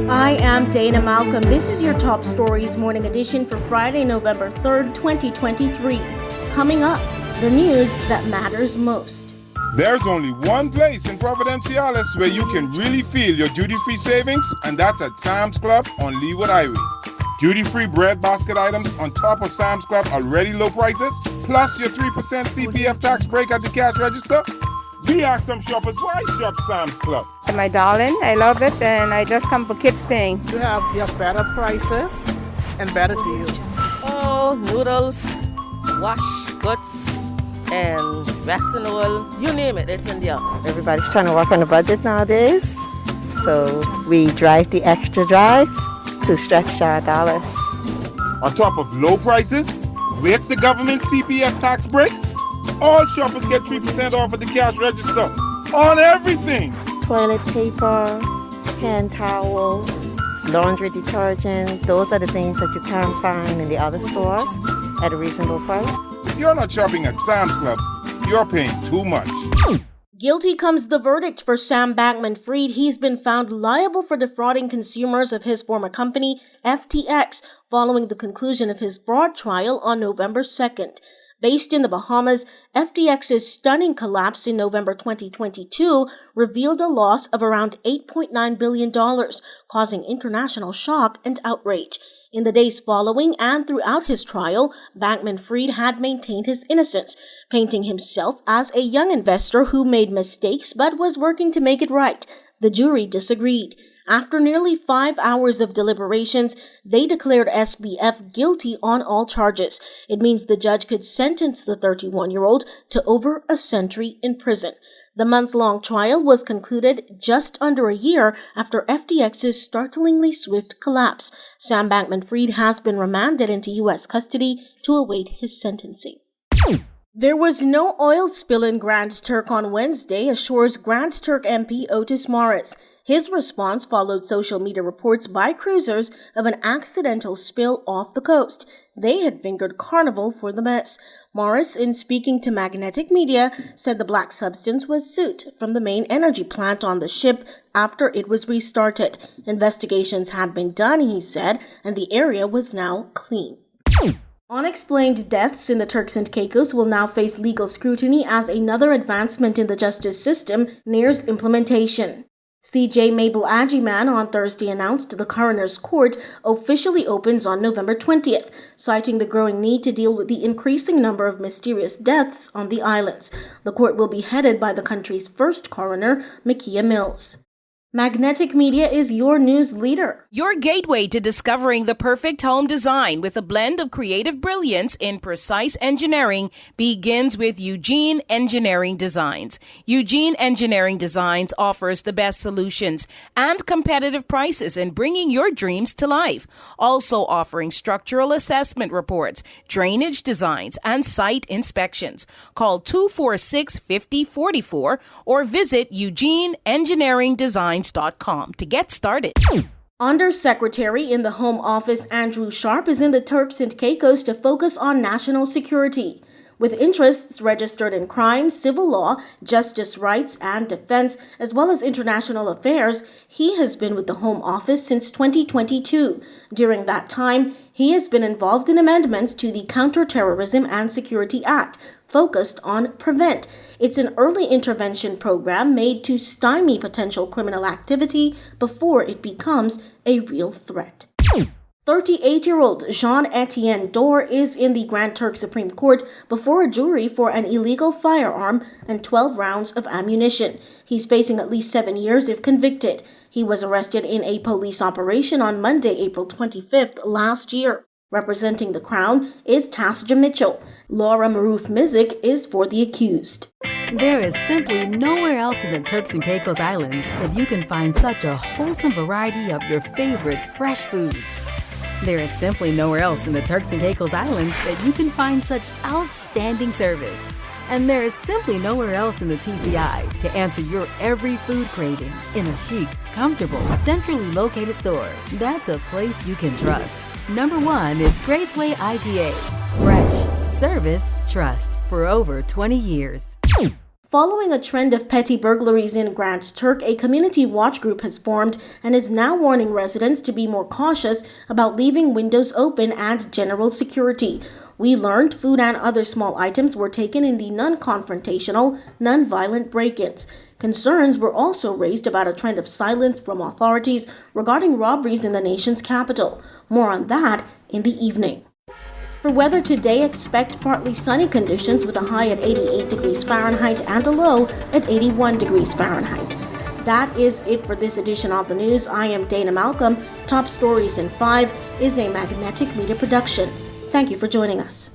I am Dana Malcolm. This is your Top Stories morning edition for Friday, November 3rd, 2023. Coming up, the news that matters most. There's only one place in Providenciales where you can really feel your duty-free savings, and that's at Sam's Club on Leeward Highway. Duty-free bread basket items on top of Sam's Club already low prices, plus your 3% CPF tax break at the cash register. We ask some shoppers why shop Sam's Club. My darling, I love it, and I just come for kids thing. You have better prices and better deals. Oh, noodles, wash, guts, and vaccine oil, you name it, it's in there. Everybody's trying to work on a budget nowadays, so we drive the extra drive to stretch our dollars. On top of low prices, with the government CPF tax break, all shoppers get 3% off at the cash register on everything. Toilet paper, hand towel, laundry detergent, those are the things that you can't find in the other stores at a reasonable price. If you're not shopping at Sam's Club, you're paying too much. Guilty comes the verdict for Sam Bankman-Fried. He's been found liable for defrauding consumers of his former company, FTX, following the conclusion of his fraud trial on November 2nd. Based in the Bahamas, FTX's stunning collapse in November 2022 revealed a loss of around $8.9 billion, causing international shock and outrage. In the days following and throughout his trial, Bankman-Fried had maintained his innocence, painting himself as a young investor who made mistakes but was working to make it right. The jury disagreed. After nearly 5 hours of deliberations, they declared SBF guilty on all charges. It means the judge could sentence the 31-year-old to over a century in prison. The month-long trial was concluded just under a year after FTX's startlingly swift collapse. Sam Bankman-Fried has been remanded into U.S. custody to await his sentencing. There was no oil spill in Grand Turk on Wednesday, assures Grand Turk MP Otis Morris. His response followed social media reports by cruisers of an accidental spill off the coast. They had fingered Carnival for the mess. Morris, in speaking to Magnetic Media, said the black substance was soot from the main energy plant on the ship after it was restarted. Investigations had been done, he said, and the area was now clean. Unexplained deaths in the Turks and Caicos will now face legal scrutiny as another advancement in the justice system nears implementation. CJ Mabel Agyman on Thursday announced the coroner's court officially opens on November 20th, citing the growing need to deal with the increasing number of mysterious deaths on the islands. The court will be headed by the country's first coroner, Makia Mills. Magnetic Media is your news leader. Your gateway to discovering the perfect home design with a blend of creative brilliance in precise engineering begins with Eugene Engineering Designs. Eugene Engineering Designs offers the best solutions and competitive prices in bringing your dreams to life. Also offering structural assessment reports, drainage designs, and site inspections. Call 246-5044 or visit EugeneEngineeringDesigns.com to get started. Undersecretary in the Home Office Andrew Sharp is in the Turks and Caicos to focus on national security. With interests registered in crime, civil law, justice rights, and defense, as well as international affairs, he has been with the Home Office since 2022. During that time, he has been involved in amendments to the Counterterrorism and Security Act, focused on PREVENT. It's an early intervention program made to stymie potential criminal activity before it becomes a real threat. 38-year-old Jean-Etienne Dor is in the Grand Turk Supreme Court before a jury for an illegal firearm and 12 rounds of ammunition. He's facing at least 7 years if convicted. He was arrested in a police operation on Monday, April 25th last year. Representing the Crown is Tasja Mitchell. Laura Maroof Mizik is for the accused. There is simply nowhere else in the Turks and Caicos Islands that you can find such a wholesome variety of your favorite fresh foods. There is simply nowhere else in the Turks and Caicos Islands that you can find such outstanding service. And there is simply nowhere else in the TCI to answer your every food craving in a chic, comfortable, centrally located store. That's a place you can trust. Number 1 is Graceway IGA. Fresh, service, trust for over 20 years. Following a trend of petty burglaries in Grand Turk, a community watch group has formed and is now warning residents to be more cautious about leaving windows open and general security. We learned food and other small items were taken in the non-confrontational, non-violent break-ins. Concerns were also raised about a trend of silence from authorities regarding robberies in the nation's capital. More on that in the evening. For weather today, expect partly sunny conditions with a high at 88 degrees Fahrenheit and a low at 81 degrees Fahrenheit. That is it for this edition of the news. I am Dana Malcolm. Top Stories in 5 is a Magnetic Media production. Thank you for joining us.